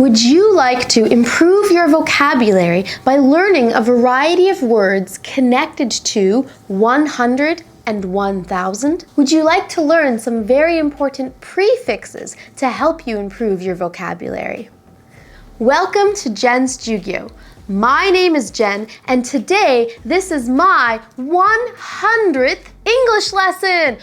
Would you like to improve your vocabulary by learning a variety of words connected to 100 and 1000? Would you like to learn some very important prefixes to help you improve your vocabulary? Welcome to Jen's Jyugyou. My name is Jen, and today this is my 100th English lesson.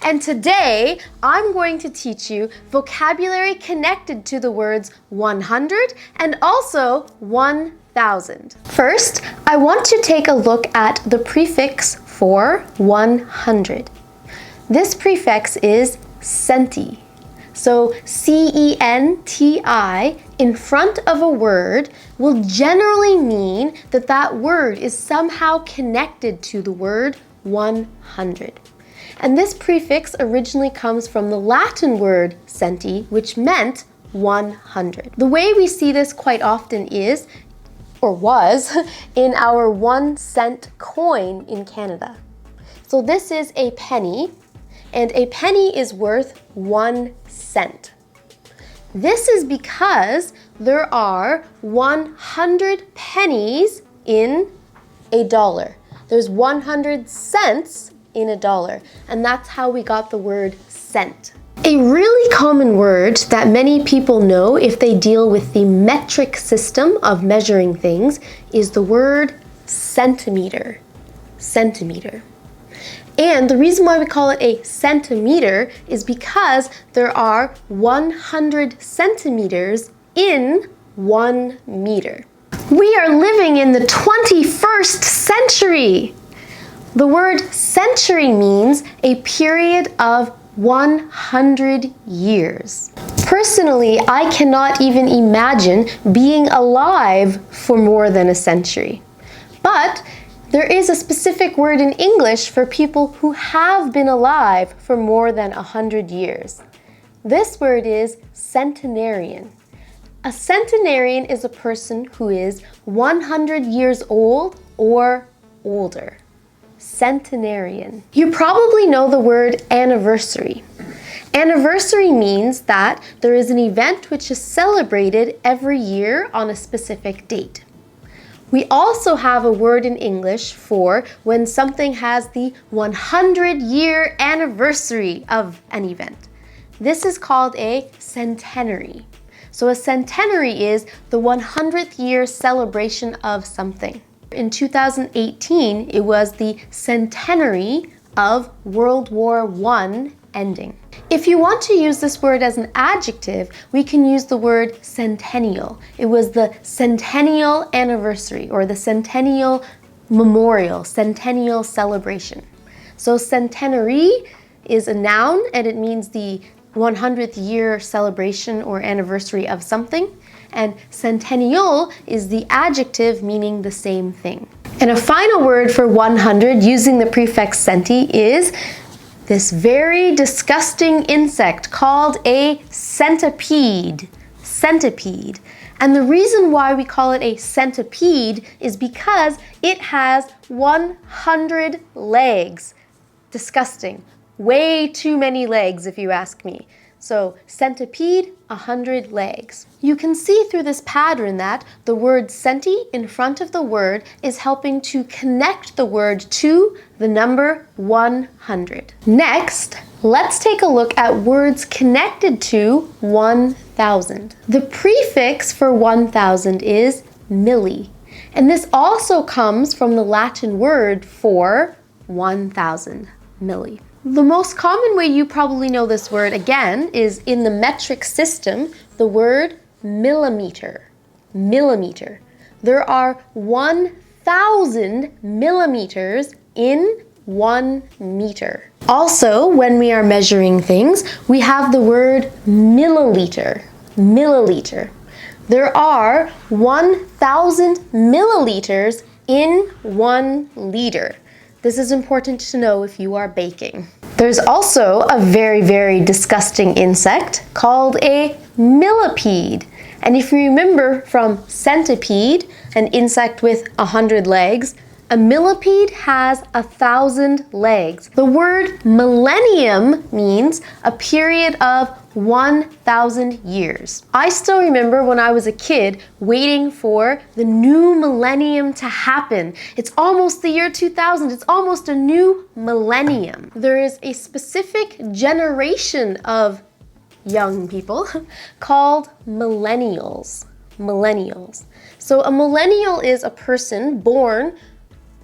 And today I'm going to teach you vocabulary connected to the words 100 and also 1000. First, I want to take a look at the prefix for 100. This prefix is centi. So C-E-N-T-I in front of a word will generally mean that that word is somehow connected to the word 100. And this prefix originally comes from the Latin word centi, which meant 100. The way we see this quite often is, or was, in our 1 cent coin in Canada. So this is a penny, and a penny is worth 1 cent. This is because there are 100 pennies in a dollar. There's 100 cents in a dollar, and that's how we got the word cent. A really common word that many people know if they deal with the metric system of measuring things is the word centimeter. Centimeter. And the reason why we call it a centimeter is because there are 100 centimeters in 1 meter. We are living in the 21st century. The word century means a period of 100 years. Personally, I cannot even imagine being alive for more than a century. But there is a specific word in English for people who have been alive for more than 100 years. This word is centenarian. A centenarian is a person who is 100 years old or older. Centenarian. You probably know the word anniversary. Anniversary means that there is an event which is celebrated every year on a specific date. We also have a word in English for when something has the 100-year anniversary of an event. This is called a centenary. So a centenary is the 100th year celebration of something. In 2018, it was the centenary of World War I ending. If you want to use this word as an adjective, we can use the word centennial. It was the centennial anniversary or the centennial memorial, centennial celebration. So centenary is a noun and it means the 100th year celebration or anniversary of something. And centennial is the adjective meaning the same thing. And a final word for 100 using the prefix centi is this very disgusting insect called a centipede. Centipede. And the reason why we call it a centipede is because it has 100 legs. Disgusting. Way too many legs if you ask me. So centipede, 100 legs. You can see through this pattern that the word centi in front of the word is helping to connect the word to the number 100. Next, let's take a look at words connected to 1000. The prefix for 1000 is milli, and this also comes from the Latin word for 1000, milli. The most common way you probably know this word, again, is in the metric system, the word millimeter. Millimeter. There are 1,000 millimeters in 1 meter. Also, when we are measuring things, we have the word milliliter. Milliliter. There are 1,000 milliliters in 1 liter. This is important to know if you are baking. There's also a very, very disgusting insect called a millipede. And if you remember from Centipede, an insect with 100 legs, A millipede has 1,000 legs. The word millennium means a period of 1,000 years. I still remember when I was a kid waiting for the new millennium to happen. It's almost the year 2000. It's almost a new millennium. There is a specific generation of young people called millennials. Millennials. So a millennial is a person born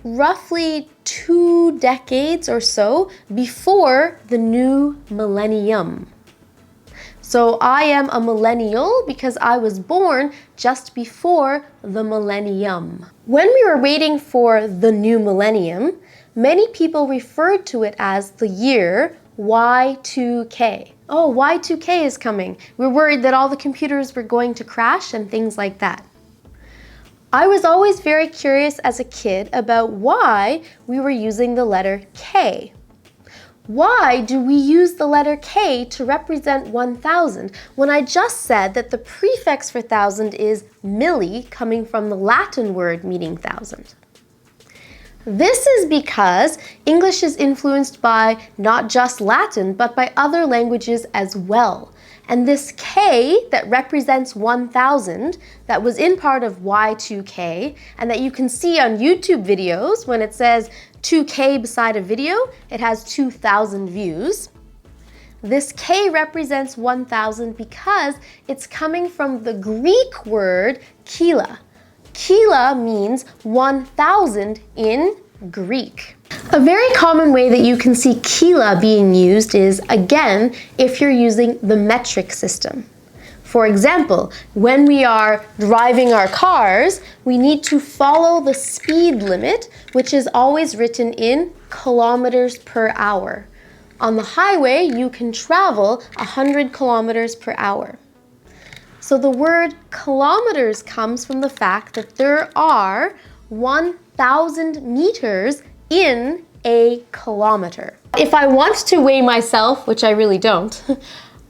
roughly 2 decades or so before the new millennium. So I am a millennial because I was born just before the millennium. When we were waiting for the new millennium, many people referred to it as the year Y2K. Oh, Y2K is coming. We're worried that all the computers were going to crash and things like that. I was always very curious as a kid about why we were using the letter K. Why do we use the letter K to represent 1,000 when I just said that the prefix for 1,000 is milli, coming from the Latin word meaning 1,000? This is because English is influenced by not just Latin, but by other languages as well. And this K that represents 1,000, that was in part of Y2K, and that you can see on YouTube videos when it says 2K beside a video, it has 2,000 views. This K represents 1,000 because it's coming from the Greek word kila. Kila means 1,000 in Greek. A very common way that you can see kila being used is, again, if you're using the metric system. For example, when we are driving our cars, we need to follow the speed limit, which is always written in kilometers per hour. On the highway, you can travel 100 kilometers per hour. So the word kilometers comes from the fact that there are 1,000 meters in a kilometer. If I want to weigh myself, which I really don't,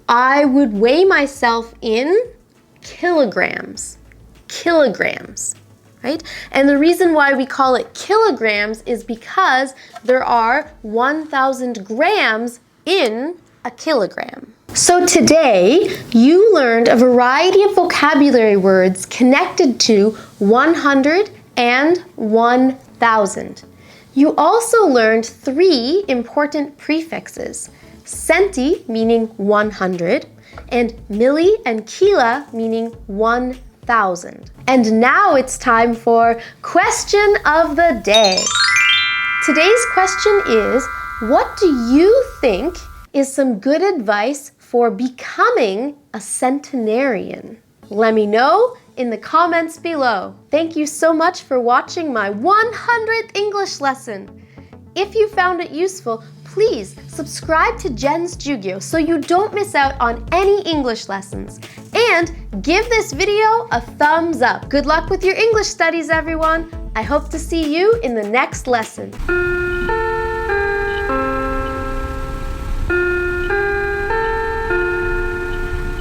I would weigh myself in kilograms. Kilograms, right? And the reason why we call it kilograms is because there are 1,000 grams in a kilogram. So today, you learned a variety of vocabulary words connected to 100 and 1,000. You also learned 3 important prefixes: centi, meaning 100, and milli and kila, meaning 1,000. And now it's time for question of the day. Today's question is, what do you think is some good advice for becoming a centenarian? Let me know in the comments below. Thank you so much for watching my 100th English lesson. If you found it useful, please subscribe to Jen's Jyugyou so you don't miss out on any English lessons. And give this video a thumbs up. Good luck with your English studies, everyone. I hope to see you in the next lesson.